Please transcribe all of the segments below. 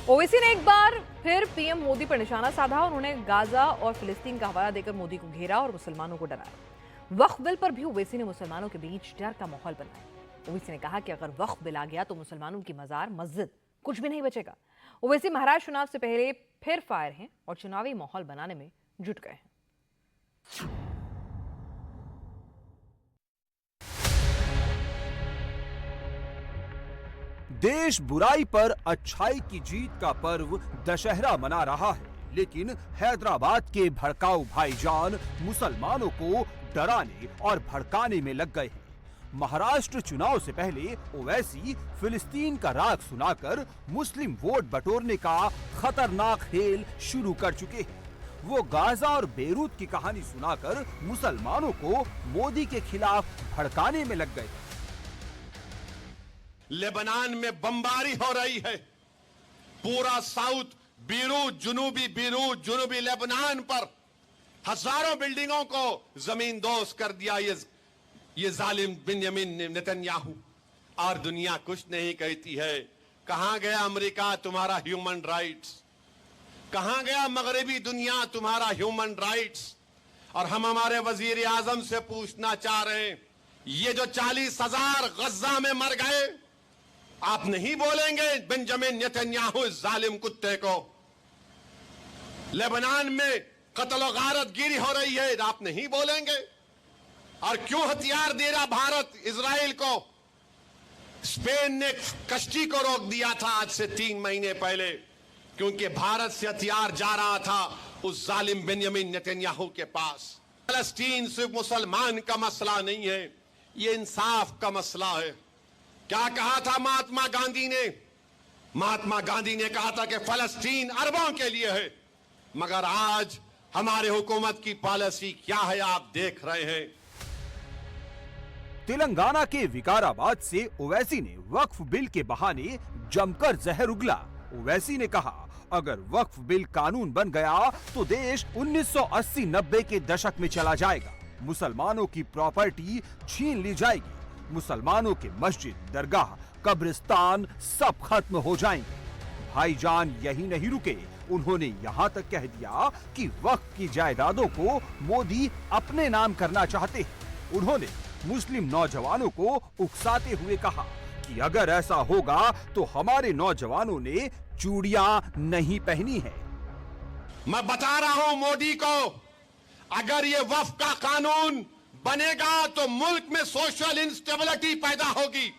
ओवैसी ने एक बार फिर पीएम मोदी पर निशाना साधा। उन्होंने गाजा और फिलिस्तीन का हवाला देकर मोदी को घेरा और मुसलमानों को डराया। वक्फ बिल पर भी ओवैसी ने मुसलमानों के बीच डर का माहौल बनाया। ओवैसी ने कहा कि अगर वक्फ बिल आ गया तो मुसलमानों की मजार मस्जिद कुछ भी नहीं बचेगा। ओवैसी महाराष्ट्र चुनाव से पहले फिर फायर हैं और चुनावी माहौल बनाने में जुट गए हैं। देश बुराई पर अच्छाई की जीत का पर्व दशहरा मना रहा है, लेकिन हैदराबाद के भड़काऊ भाईजान मुसलमानों को डराने और भड़काने में लग गए हैं। महाराष्ट्र चुनाव से पहले ओवैसी फिलिस्तीन का राग सुनाकर मुस्लिम वोट बटोरने का खतरनाक खेल शुरू कर चुके हैं। वो गाजा और बेरूत की कहानी सुनाकर मुसलमानों को मोदी के खिलाफ भड़काने में लग गए। लेबनान में बमबारी हो रही है। पूरा साउथ बीरूत, जुनूबी लेबनान पर हजारों बिल्डिंगों को जमींदोज कर दिया ये जालिम बिन्यामिन नेतन्याहू। और दुनिया कुछ नहीं कहती है। कहां गया अमेरिका तुम्हारा ह्यूमन राइट्स? कहां गया मगरबी दुनिया तुम्हारा ह्यूमन राइट्स? और हम हमारे वजीर आजम से पूछना चाह रहे हैं, ये जो 40,000 गजा में मर गए, आप नहीं बोलेंगे बेंजामिन नेतन्याहू इस जालिम कुत्ते को? लेबनान में कत्ल गारत गिरी हो रही है, आप नहीं बोलेंगे? और क्यों हथियार दे रहा भारत इजराइल को? स्पेन ने कश्ती को रोक दिया था आज से 3 महीने पहले, क्योंकि भारत से हथियार जा रहा था उस जालिम बेंजामिन नेतन्याहू के पास। फलस्तीन सिर्फ मुसलमान का मसला नहीं है, ये इंसाफ का मसला है। क्या कहा था महात्मा गांधी ने? महात्मा गांधी ने कहा था कि फलस्तीन अरबों के लिए है, मगर आज हमारे हुकूमत की पॉलिसी क्या है आप देख रहे हैं। तेलंगाना के विकाराबाद से ओवैसी ने वक्फ बिल के बहाने जमकर जहर उगला। ओवैसी ने कहा, अगर वक्फ बिल कानून बन गया तो देश 1980-90 के दशक में चला जाएगा। मुसलमानों की प्रॉपर्टी छीन ली जाएगी। मुसलमानों के मस्जिद, दरगाह, कब्रिस्तान सब खत्म हो जाएंगे। भाईजान यही नहीं रुके, उन्होंने यहाँ तक कह दिया कि वक्फ की जायदादों को मोदी अपने नाम करना चाहते हैं। उन्होंने मुस्लिम नौजवानों को उकसाते हुए कहा कि अगर ऐसा होगा तो हमारे नौजवानों ने चूड़ियां नहीं पहनी है। मैं बता रहा हूं मोदी को, अगर ये वक्फ का कानून बनेगा तो मुल्क में सोशल इंस्टेबिलिटी पैदा होगी।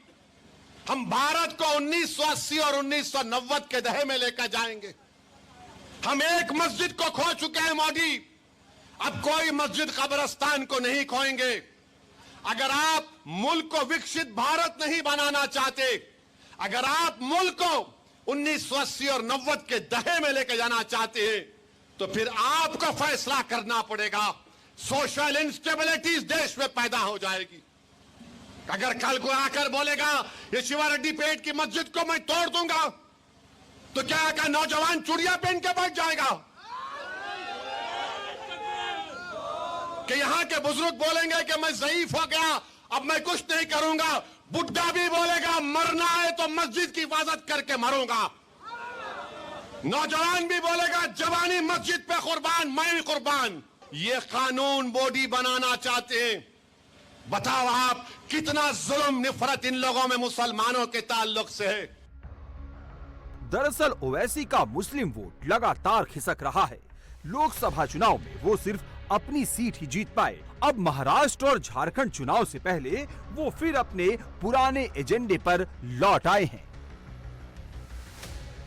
हम भारत को 1980 और 1990 के दहे में लेकर जाएंगे। हम एक मस्जिद को खो चुके हैं मोदी, अब कोई मस्जिद कब्रिस्तान को नहीं खोएंगे। अगर आप मुल्क को विकसित भारत नहीं बनाना चाहते, अगर आप मुल्क को 1980 और 90 के दहे में लेकर जाना चाहते हैं, तो फिर आपको फैसला करना पड़ेगा। सोशल इंस्टेबिलिटी देश में पैदा हो जाएगी। अगर कल को आकर बोलेगा ये शिवा रेड्डी पेट की मस्जिद को मैं तोड़ दूंगा, तो क्या का नौजवान चूड़ियां पहन के बैठ जाएगा? कि यहां के बुजुर्ग बोलेंगे कि मैं ज़ईफ हो गया, अब मैं कुछ नहीं करूंगा। बुढ़ा भी बोलेगा मरना है तो मस्जिद की हिफाजत करके मरूंगा। नौजवान भी बोलेगा जवानी मस्जिद पे कुर्बान, मैं भी कुर्बान। ये कानून मोदी बनाना चाहते हैं। बताओ आप कितना जुल्म निफरत इन लोगों में मुसलमानों के ताल्लुक से है। दरअसल ओवैसी का मुस्लिम वोट लगातार खिसक रहा है। लोकसभा चुनाव में वो सिर्फ अपनी सीट ही जीत पाए। अब महाराष्ट्र और झारखंड चुनाव से पहले वो फिर अपने पुराने एजेंडे पर लौट आए हैं।